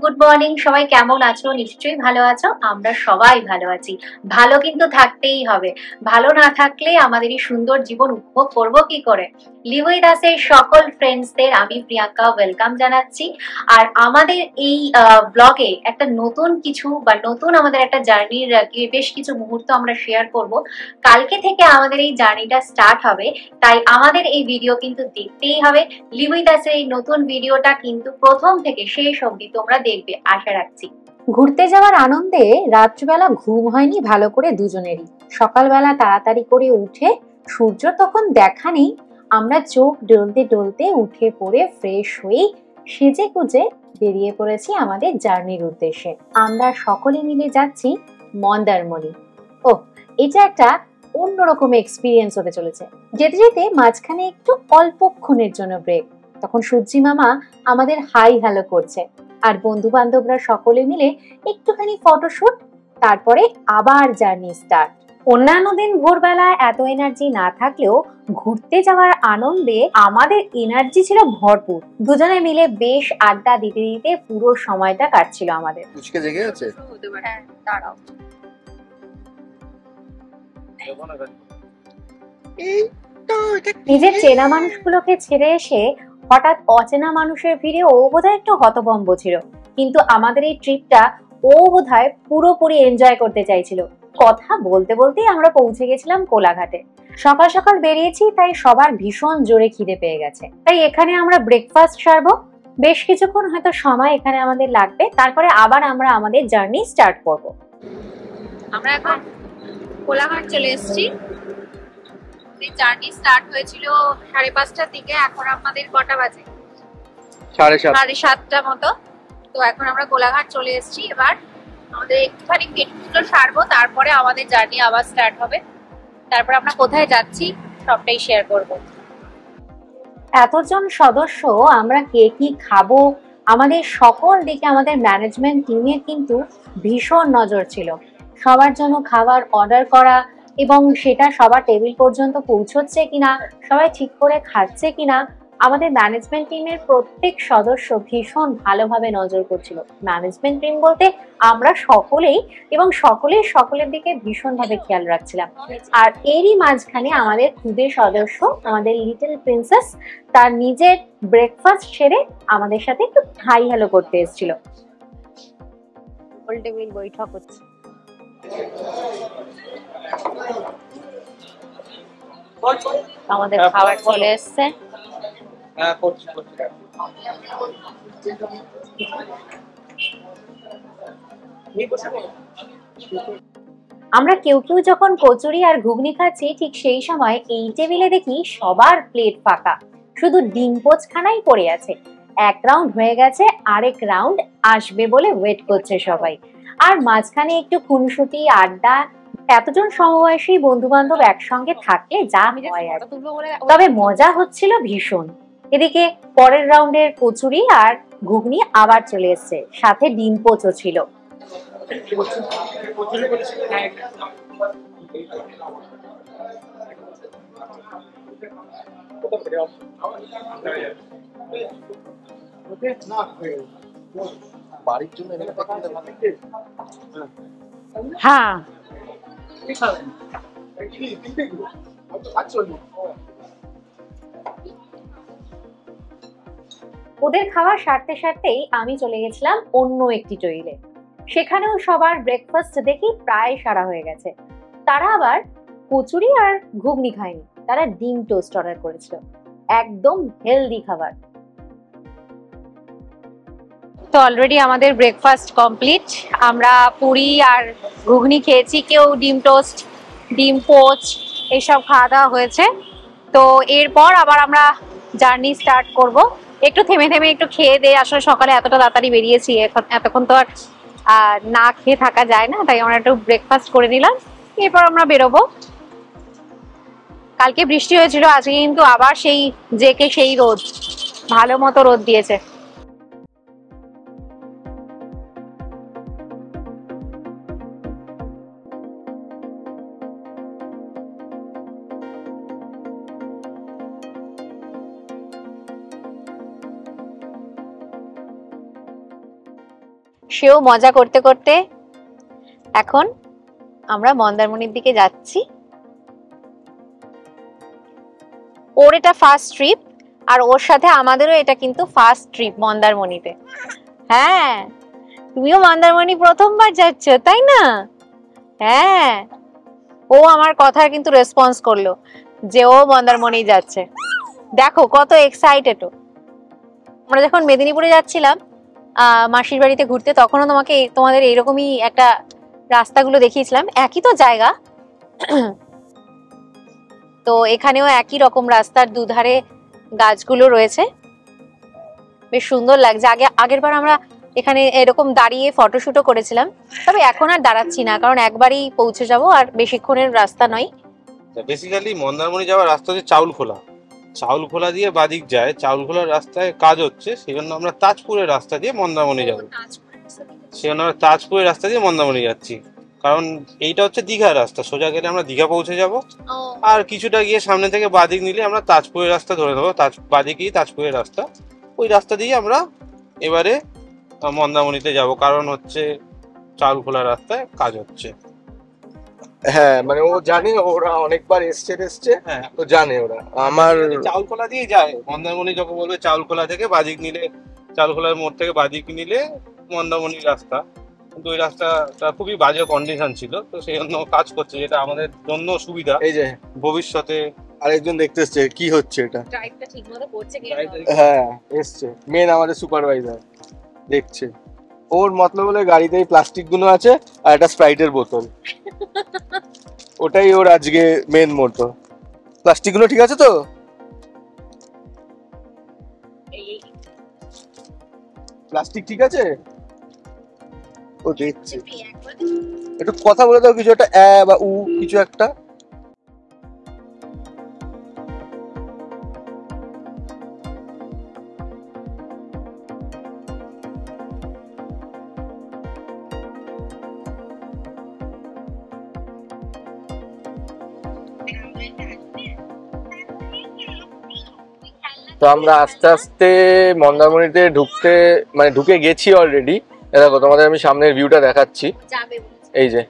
Good morning. সবাই কেমন আছো? নিশ্চয়ই ভালো আছো। আমরা সবাই ভালো আছি। ভালো কিন্তু থাকতেই হবে। ভালো না থাকলে আমাদের এই সুন্দর জীবন উপভোগ করব কি করে? লিভ উইথ আসের সকল ফ্রেন্ডসদের আমি প্রিয়াঙ্কা ওয়েলকাম জানাচ্ছি। আর আমাদের এই ব্লগে একটা নতুন কিছু বা নতুন আমাদের একটা জার্নির বেশ কিছু মুহূর্ত আমরা শেয়ার করব। কালকে থেকে আমাদের এই জার্নিটা স্টার্ট হবে, তাই আমাদের এই ভিডিও কিন্তু দেখতেই হবে। লিভ উইথ আস এই নতুন ভিডিওটা কিন্তু প্রথম থেকে শেষ অবধি তোমরা দেখবে, আশা রাখছি। ঘুরতে যাওয়ার আনন্দে রাত্রিবেলা ঘুম হয়নি ভালো করে দুজনেরই। সকালবেলা তাড়াতাড়ি করে উঠে সূর্য তখন দেখা নেই, আমরা চোখ ডলতে ডলতে উঠে পড়ে ফ্রেশ হয়ে সেজে গুজে বেরিয়ে পড়েছি আমাদের জার্নির উদ্দেশ্যে। আমরা সকলে মিলে যাচ্ছি মন্দারমণি। ও, এটা একটা অন্যরকম এক্সপিরিয়েন্স হতে চলেছে। যেতে যেতে মাঝখানে একটু অল্পক্ষণের জন্য ব্রেক। তখন সূর্যি মামা আমাদের হাই হ্যালো করছে, আর বন্ধু বান্ধবরা সকলে মিলে একটুখানি ফটোশুট, তারপরে আবার জার্নি স্টার্ট। অন্যান্য দিন ভোরবেলা এত এনার্জি না থাকলেও ঘুরতে যাওয়ার আনন্দে আমাদের এনার্জি ছিল ভরপুর। দুজনে মিলে বেশ আড্ডা দিতে দিতে পুরো সময়টা কাটছিল আমাদের। উচকে জেগে আছে। হ্যাঁ, দাঁড়াও। নিজের চেনা মানুষগুলোকে ছেড়ে এসে হঠাৎ অচেনা মানুষের ভিড়ে ও বোধহয় একটু হতভম্ব ছিল, কিন্তু আমাদের এই ট্রিপটা ও বোধহয় পুরোপুরি এনজয় করতে চাইছিল। কথা বলতে বলতেই আমরা পৌঁছে গেছিলাম কোলাঘাটে। সকাল সকাল বেরিয়েছি, তাই সবার ভীষণ জোরে খিদে পেয়ে গেছে। তাই এখানে আমরা ব্রেকফাস্ট সারবো। বেশ কিছুক্ষণ হয়তো সময় এখানে আমাদের লাগবে, তারপরে আবার আমরা আমাদের জার্নি স্টার্ট করব। আমরা এখন কোলাঘাট চলে এসেছি। জার্নি স্টার্ট হয়েছিল 5:30টার দিকে। এখন আমাদের কটা বাজে? 7:30 মতো। তো এখন আমরা কোলাঘাট চলে এসেছি। এবার আমাদের একটুখানি পেটগুলো সারবো, তারপরে আমাদের জার্নি আবার স্টার্ট হবে। তারপর আমরা কোথায় যাচ্ছি সবটাই শেয়ার করব। এতজন সদস্য, আমরা কে কি খাবো আমাদের সকল দিকে আমাদের ম্যানেজমেন্ট টিমের কিন্তু ভীষণ নজর ছিল। সবার জন্য খাবার অর্ডার করা এবং সেটা সবার টেবিল পর্যন্ত পৌঁছচ্ছে কিনা, সবাই ঠিক করে খাচ্ছে কিনা, আমাদের ম্যানেজমেন্ট টিমের প্রত্যেক সদস্য ভীষণ ভালোভাবে নজর করছিল। ম্যানেজমেন্ট টিম বলতে আমরা সকলেই, এবং সকলেই সকলের দিকে ভীষণভাবে খেয়াল রাখছিলাম। আর এরই মাঝখানে আমাদের খুদে সদস্য, আমাদের লিটল প্রিন্সেস, তার নিজের ব্রেকফাস্ট সেরে আমাদের সাথে একটু হাই হ্যালো করতে এসেছিল। গোল টেবিল বৈঠক হচ্ছে। আমাদের খাবার চলে এসছে। আমরা কেউ কেউ যখন কচুরি আর ঘুগনি খাচ্ছি, ঠিক সেই সময় এই টেবিলে দেখি সবার প্লেট ফাঁকা, শুধু ডিম পোচ খানাই পড়ে আছে। এক রাউন্ড হয়ে গেছে, আরেক রাউন্ড আসবে বলে ওয়েট করছে সবাই। আর মাঝখানে একটু খুনসুটি আড্ডা। এতজন সমবয়সী বন্ধু বান্ধব একসঙ্গে থাকলে যা হয় আর কি। তবে মজা হচ্ছিল ভীষণ। এদিকে পরের রাউন্ডের কচুরি আর ঘুগনি আবার চলে এসছে, সাথে ডিম পোচও ছিল। বাড়ির জন্য হ্যাঁ, ওদের খাওয়া সারতে সারতেই আমি চলে গেছিলাম অন্য একটি টেবিলে। সেখানেও সবার ব্রেকফাস্ট দেখি প্রায় সারা হয়ে গেছে। তারা আবার কচুরি আর ঘুগনি খায়নি, তারা ডিম টোস্ট অর্ডার করেছিল। একদম হেলদি খাবার। তো অলরেডি আমাদের ব্রেকফাস্ট কমপ্লিট। আমরা পুরি আর ঘুগনি খেয়েছি, কেউ ডিম টোস্ট, ডিম পোচ এইসব খাওয়া দাওয়া হয়েছে। তো এরপর আবার আমরা জার্নি স্টার্ট করব। একটু থেমে থেমে একটু খেয়ে দিয়ে, আসলে সকালে এতটা তাড়াতাড়ি বেরিয়েছি, এখন এতক্ষণ তো আর না খেয়ে থাকা যায় না, তাই আমরা একটু ব্রেকফাস্ট করে নিলাম। এরপর আমরা বেরোবো। কালকে বৃষ্টি হয়েছিল, আজকে কিন্তু আবার সেই জেকে সেই রোদ, ভালো মতো রোদ দিয়েছে। সেও মজা করতে করতে এখন আমরা মন্দারমণির দিকে যাচ্ছি। ওর এটা ফার্স্ট ট্রিপ, আর ওর সাথে আমাদেরও এটা কিন্তু ফার্স্ট ট্রিপ মন্দারমণিতে। হ্যাঁ, তুমিও মন্দারমণি প্রথমবার যাচ্ছ তাই না? হ্যাঁ, ও আমার কথার কিন্তু রেসপন্স করলো যে ও মন্দারমণি যাচ্ছে। দেখো কত এক্সাইটেড ও। আমরা যখন মেদিনীপুরে যাচ্ছিলাম মাসির বাড়িতে ঘুরতে, তখনও তোমাদের এইরকমই একটা রাস্তাগুলো দেখিয়েছিলাম, একই তো জায়গা। তো এখানেও একই রকম রাস্তার দুধারে গাছগুলো রয়েছে, বেশ সুন্দর লাগছে। আগের বার আমরা এখানে এরকম দাঁড়িয়ে ফটোশুটও করেছিলাম, তবে এখন আর দাঁড়াচ্ছি না, কারণ একবারই পৌঁছে যাব, আর বেশিক্ষণের রাস্তা নয়। বেসিক্যালি মন্দারমণি যাওয়ার রাস্তা হচ্ছে চাউলখোলা দিয়ে বাদিক যায়। চাউলখোলার রাস্তায় কাজ হচ্ছে, সেই জন্য আমরা তাজপুরের রাস্তা দিয়ে মন্দারমণি যাবো। সেই জন্য আমরা তাজপুরের রাস্তা দিয়ে মন্দারমণি যাচ্ছি, কারণ এইটা হচ্ছে দীঘার রাস্তা। সোজা গেলে আমরা দীঘা পৌঁছে যাব, আর কিছুটা গিয়ে সামনে থেকে বাদিক নিলে আমরা তাজপুরের রাস্তা ধরে নেবো। বাদিকেই তাজপুরের রাস্তা, ওই রাস্তা দিয়ে আমরা এবারে মন্দারমণিতে যাব, কারণ হচ্ছে চাউলখোলার রাস্তায় কাজ হচ্ছে। হ্যাঁ, মানে ও জানে, ওরা অনেকবার এসছে, হ্যাঁ, তো জানে ওরা। আমার চাউলখোলা দিয়ে যায় মন্দারমণি, যখন বলবে চাউলখোলা থেকে বাদিক নিলে, চাউলখোলার মোড় থেকে বাদিক নিলে মন্দারমণির রাস্তা। কিন্তু ওই রাস্তাটা খুবই বাজে কন্ডিশন ছিল, তো সেই জন্য কাজ করছে, যেটা আমাদের জন্য সুবিধা। এই যে ভবিষ্যতে আরেকজন দেখতে এসছে, কি হচ্ছে এটা? ড্রাইভটা ঠিকমতো করছে কি? হ্যাঁ, এসছে মেন আমাদের সুপারভাইজার, দেখছে। ওর মতলব হলে গাড়িতে এই প্লাস্টিক গুলো আছে আর একটা স্প্রাইটের বোতল, ওটাই ওর আজকে মেন মোটো। প্লাস্টিক গুলো ঠিক আছে তো? প্লাস্টিক ঠিক আছে? ও দেখছে, একটু কথা বলে দাও, কিছু একটা বা উ কিছু একটা। তো আমরা আস্তে আস্তে মন্দারমণিতে ঢুকে গেছি অলরেডি। দেখো তোমাদের আমি সামনের ভিউটা দেখাচ্ছি, এই যে।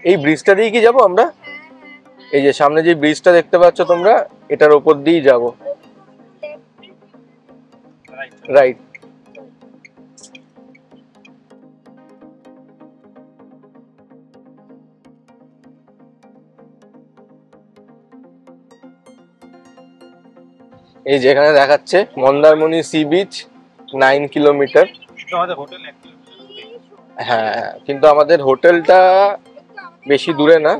এই ব্রিজটা দিয়ে কি যাবো আমরা? এই যে সামনে যে ব্রিজটা দেখতে পাচ্ছ তোমরা, এটার ওপর দিয়েই যাবো। রাইট। এই যেখানে দেখাচ্ছে মন্দারমণি সি বিচ 9 কিলোমিটার। হ্যাঁ, কিন্তু আমাদের হোটেলটা বেশি দূরে না,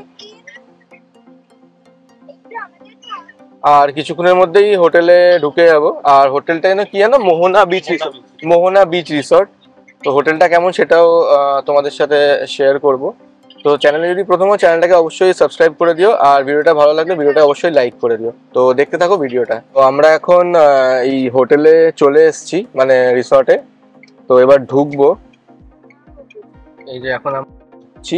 আর কিছুক্ষণের মধ্যেই হোটেলে ঢুকে যাবো। আর হোটেলটা যেন কি জানো, মোহনা বিচ রিসর্ট। তো হোটেলটা কেমন সেটাও তোমাদের সাথে শেয়ার করব। তো চ্যানেলে যদি প্রথম চ্যানেলটাকে অবশ্যই সাবস্ক্রাইব করে দিও, আর ভিডিওটা ভালো লাগলে ভিডিওটা অবশ্যই লাইক করে দিও। তো দেখতে থাকো ভিডিওটা। তো আমরা এখন এই হোটেলে চলে এসেছি, মানে রিসর্টে। তো এবার ঢুকবো। এই যে এখন আমরা ঢুকছি।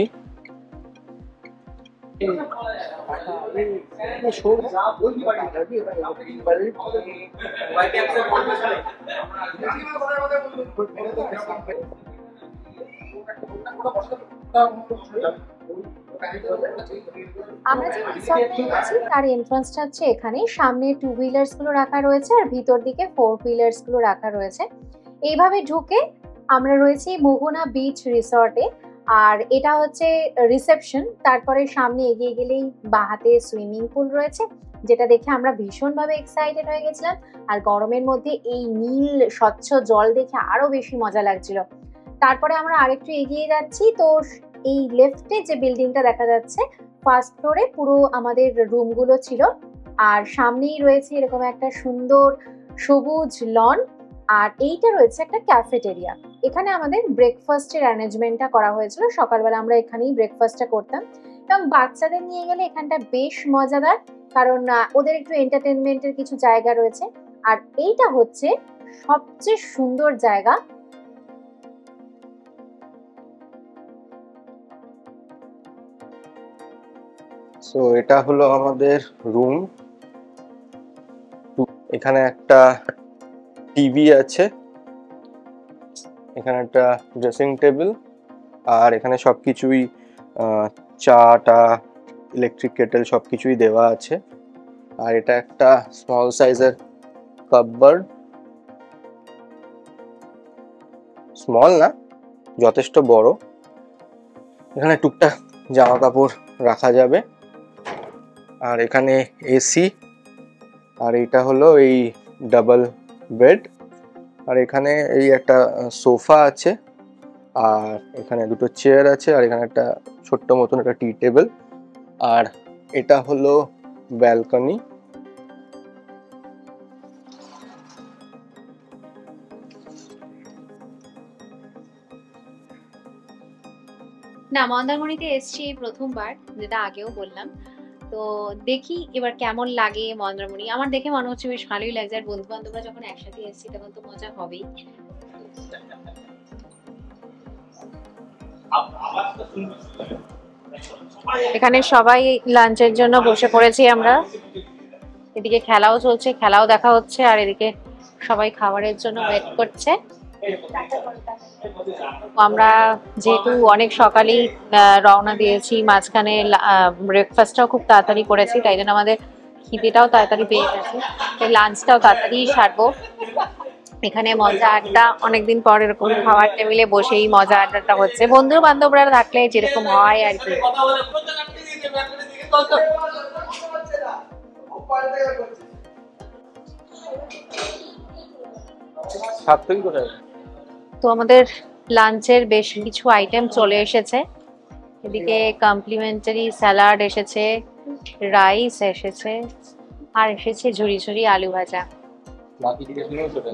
আমরা যে রিসর্টে আছি তার এন্ট্রান্সটা হচ্ছে এখানে। সামনে 2 হুইলার্স গুলো রাখা রয়েছে, আর ভিতর দিকে 4 হুইলার্স গুলো রাখা রয়েছে। এইভাবে ঢুকে আমরা রয়েছি মোহনা বিচ রিসর্টে। আর এটা হচ্ছে রিসেপশন। তারপরে সামনে এগিয়ে গেলেই বাহাতে সুইমিং পুল রয়েছে, যেটা দেখে আমরা ভীষণভাবে এক্সাইটেড হয়ে গেছিলাম। আর গরমের মধ্যে এই নীল স্বচ্ছ জল দেখে আরো বেশি মজা লাগছিল। তারপরে আমরা আরেকটু এগিয়ে যাচ্ছি, তো এই লেফটে যে বিল্ডিংটা দেখা যাচ্ছে, ফার্স্ট ফ্লোরে পুরো আমাদের রুমগুলো ছিল। আর সামনেই রয়েছে এরকম একটা সুন্দর সবুজ লন, আর এইটা রয়েছে একটা ক্যাফেটেরিয়া। এখানে আমাদের ব্রেকফাস্টের অ্যারেঞ্জমেন্টটা করা হয়েছিল। সকালবেলা আমরা এখানেই ব্রেকফাস্টটা করতাম, এবং বাচ্চাদের নিয়ে গেলে এখানটা বেশ মজাদার, কারণ ওদের একটু এন্টারটেনমেন্টের কিছু জায়গা রয়েছে। আর এইটা হচ্ছে সবচেয়ে সুন্দর জায়গা। সো এটা হলো আমাদের রুম। এখানে একটা টিভি আছে, এখানে একটা ড্রেসিং টেবিল, আর এখানে সবকিছুই চা টা, ইলেকট্রিক কেটেল সবকিছুই দেওয়া আছে। আর এটা একটা স্মল সাইজের কাপবোর্ড, স্মল না, যথেষ্ট বড়। এখানে টুকটাক জামা কাপড় রাখা যাবে। আর এখানে এসি, আর এটা হলো এই ডাবল বেড। আর এখানে এই একটা সোফা আছে, আর এখানে দুটো চেয়ার আছে, আর এখানে একটা ছোট্ট মতন একটা টি টেবিল। আর এটা হলো ব্যালকনি। না, মন্দারমণিতে এসেছি এই প্রথমবার, যেটা আগেও বললাম। তো দেখি এবার কেমন লাগে মন্দারমণি। আমার দেখে মনে হচ্ছে বেশ ভালোই লাগছে, আর বন্ধু বান্ধবরা যখন একসাথে এসেছি তখন তো মজা হবেই। এখানে সবাই লাঞ্চের জন্য বসে পড়েছি আমরা। এদিকে খেলাও চলছে, খেলাও দেখা হচ্ছে, আর এদিকে সবাই খাবারের জন্য ওয়েট করছে। আমরা যেহেতু অনেক সকালেই রওনা দিয়েছি, মাঝখানে ব্রেকফাস্টটাও খুব তাড়াতাড়ি করেছি, তাই জন্য আমাদের খিদেটাও তাড়াতাড়ি পেয়ে গেছে। লাঞ্চটাও তাড়াতাড়ি সারবো। এখানে মজা আড্ডা, অনেকদিন পর এরকম খাবার টেবিলে বসেই মজা আড্ডাটা হচ্ছে, বন্ধু বান্ধবরা থাকলে যেরকম হয় আর কি। তো আমাদের লাঞ্চের বেশ কিছু আইটেম চলে এসেছে। এদিকে কমপ্লিমেন্টারি স্যালাড এসেছে, রাইস এসেছে, আর এসেছে ঝুরি ঝুরি আলু ভাজা।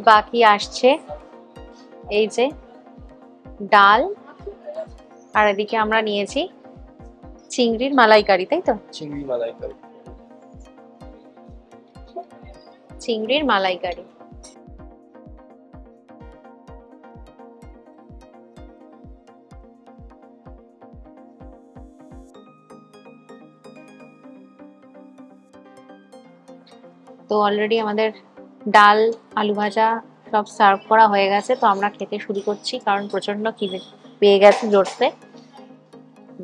বাকি আসছে এই যে ডাল, আর এদিকে আমরা নিয়েছি চিংড়ির মালাইকারি, তাই তো? চিংড়ি মালাইকারি। চিংড়ির মালাইকারি। তো অলরেডি আমাদের ডাল, আলু ভাজা সব সার্ভ করা হয়ে গেছে। তো আমরা খেতে শুরু করছি, কারণ প্রচন্ড খিদে পেয়ে গেছে জোরসে।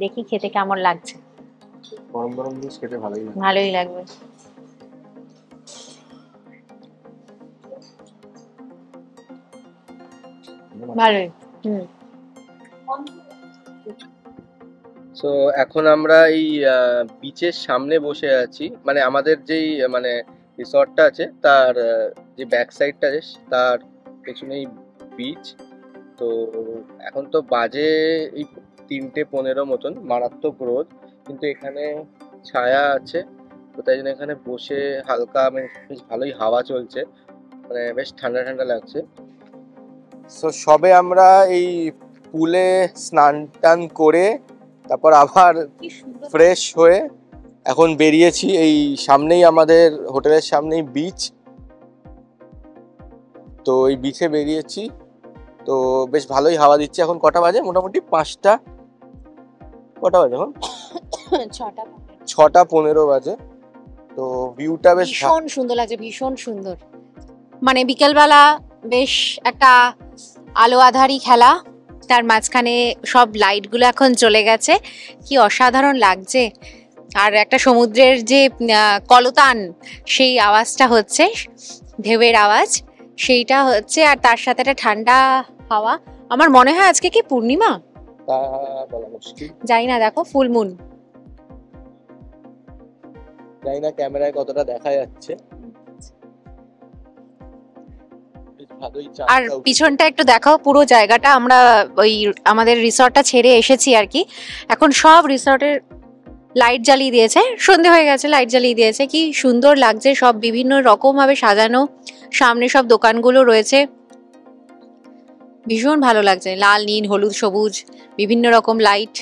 দেখি খেতে কেমন লাগছে। গরম গরম জিনিস খেতে ভালোই লাগে। ভালোই লাগবে। ভালোই। সো এখন আমরা এই বিচের সামনে বসে আছি, মানে আমাদের যেই মানে রিসর্টটা আছে তার যে ব্যাক সাইডটা আছে তার পেছনেই বিচ। তো এখন তো বাজে এই 3:15 মতন, মারাত্মক রোদ, কিন্তু এখানে ছায়া আছে। তো তাই জন্য এখানে বসে হালকা বেশ ভালোই হাওয়া চলছে, মানে বেশ ঠান্ডা ঠান্ডা লাগছে। সো সবে আমরা এই পুলে স্নান টান করে তারপর আবার ফ্রেশ হয়ে এখন বেরিয়েছি। এই সামনেই আমাদের হোটেলের সামনেই বিচ, তো এই বিচে বেরিয়েছি। তো বেশ ভালোই হাওয়া দিচ্ছে। এখন কটা বাজে? মোটামুটি 5টা, কটা বাজে এখন? 6:15 বাজে। তো ভিউটা বেশ ভীষণ সুন্দর লাগছে, ভীষণ সুন্দর। মানে বিকেলবেলা বেশ একটা আলো আধারি খেলা, তার মাঝখানে সব লাইটগুলো এখন চলে গেছে, কি অসাধারণ লাগছে। আর একটা সমুদ্রের যে কলতান, সেই আওয়াজটা হচ্ছে, ঢেউয়ের আওয়াজ সেইটা হচ্ছে, আর তার সাথে একটা ঠান্ডা হাওয়া। আমার মনে হয় আজকে কি পূর্ণিমা, তা বলা মুশকিল, জানি না। দেখো ফুল মুন, জানি না ক্যামেরায় কতটা দেখা যাচ্ছে। আর পিছনটা একটু দেখাও, পুরো জায়গাটা। আমরা ওই আমাদের রিসর্টটা ছেড়ে এসেছি আর কি। এখন সব রিসর্টের লাইট জ্বালিয়ে দিয়েছে, সন্ধে হয়ে গেছে, লাইট জ্বালিয়ে দিয়েছে। কি সুন্দর লাগছে, সব বিভিন্ন রকম ভাবে সাজানো, সামনে সব দোকানগুলো রয়েছে, ভীষণ ভালো লাগছে। লাল, নীল, হলুদ, সবুজ, বিভিন্ন রকম লাইট।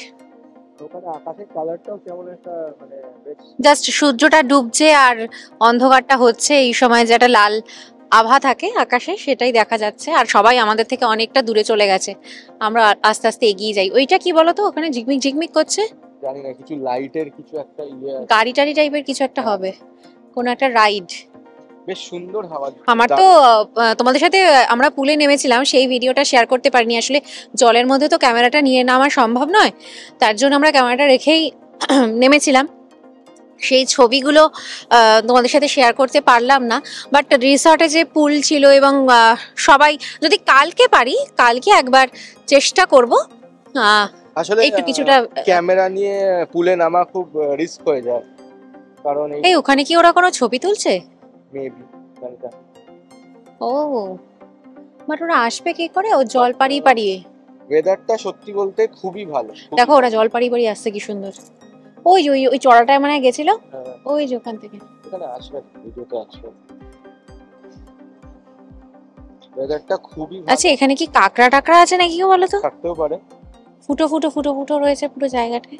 আকাশের কালারটাও কেমন একটা, মানে জাস্ট সূর্যটা ডুবছে আর অন্ধকারটা হচ্ছে, এই সময় যেটা লাল আভা থাকে আকাশে সেটাই দেখা যাচ্ছে। আর সবাই আমাদের থেকে অনেকটা দূরে চলে গেছে, আমরা আস্তে আস্তে এগিয়ে যাই। ওইটা কি বলতো, ওখানে ঝিকমিক ঝিকমিক করছে, জানি না, কিছু লাইটের কিছু একটা ইয়ে আছে। গাড়ি টাড়ি টাইপের কিছু একটা হবে, কোন একটা রাইড। বেশ সুন্দর হাওয়া। আমার তো তোমাদের সাথে আমরা পুলে নেমেছিলাম, সেই ভিডিওটা শেয়ার করতে পারিনি আসলে, জলের মধ্যে তো ক্যামেরাটা নিয়ে নেওয়া সম্ভব নয়, তার জন্য আমরা ক্যামেরাটা রেখেই নেমেছিলাম। সেই ছবিগুলো তোমাদের সাথে শেয়ার করতে পারলাম না, বাট রিসর্টে যে পুল ছিল এবং সবাই, যদি কালকে পারি কালকে একবার চেষ্টা করব। আসলে একটু কিছুটা ক্যামেরা নিয়ে পুলে নামা খুব রিস্ক হয়ে যায়, কারণ এই ওখানে কি ওরা কোনো ছবি তুলছে? মেবি ও, বাট ওরা আসবে কি করে? ও জল পাড়িয়ে পাড়িয়ে। ওয়েদারটা সত্যি বলতে খুবই ভালো। দেখো ওরা জল পাড়িয়ে পাড়িয়ে আসছে, কি সুন্দর। ওই ওই ওই চড়াটায় মানে গেছিল, ওই যে ওখান থেকে। এখানে আসবে, ভিডিওতে আসবে। ওয়েদারটা খুবই ভালো। আচ্ছা, এখানে কি কাকড়া টাকড়া আছে নাকি কেউ বলো তো? থাকতেও পারে। ফুটো ফুটো ফুটো ফুটো রয়েছে পুরো জায়গাটায়।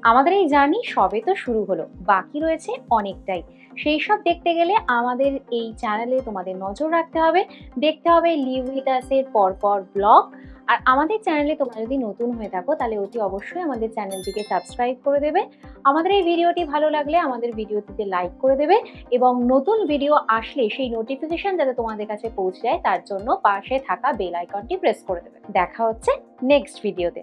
আমাদের এই জার্নি সবে তো শুরু হলো, বাকি রয়েছে অনেকটাই। সেই সব দেখতে গেলে আমাদের এই চ্যানেলে তোমাদের নজর রাখতে হবে, দেখতে হবে লিভ উইথ আস এর পরপর ব্লগ। আর আমাদের চ্যানেলে তোমরা যদি নতুন হয়ে থাকো তাহলে অতি অবশ্যই আমাদের চ্যানেলটিকে সাবস্ক্রাইব করে দেবে। আমাদের এই ভিডিওটি ভালো লাগলে আমাদের ভিডিওটিতে লাইক করে দেবে, এবং নতুন ভিডিও আসলে সেই নোটিফিকেশন যাতে তোমাদের কাছে পৌঁছে যায় তার জন্য পাশে থাকা বেল আইকনটি প্রেস করে দেবে। দেখা হচ্ছে নেক্সট ভিডিওতে।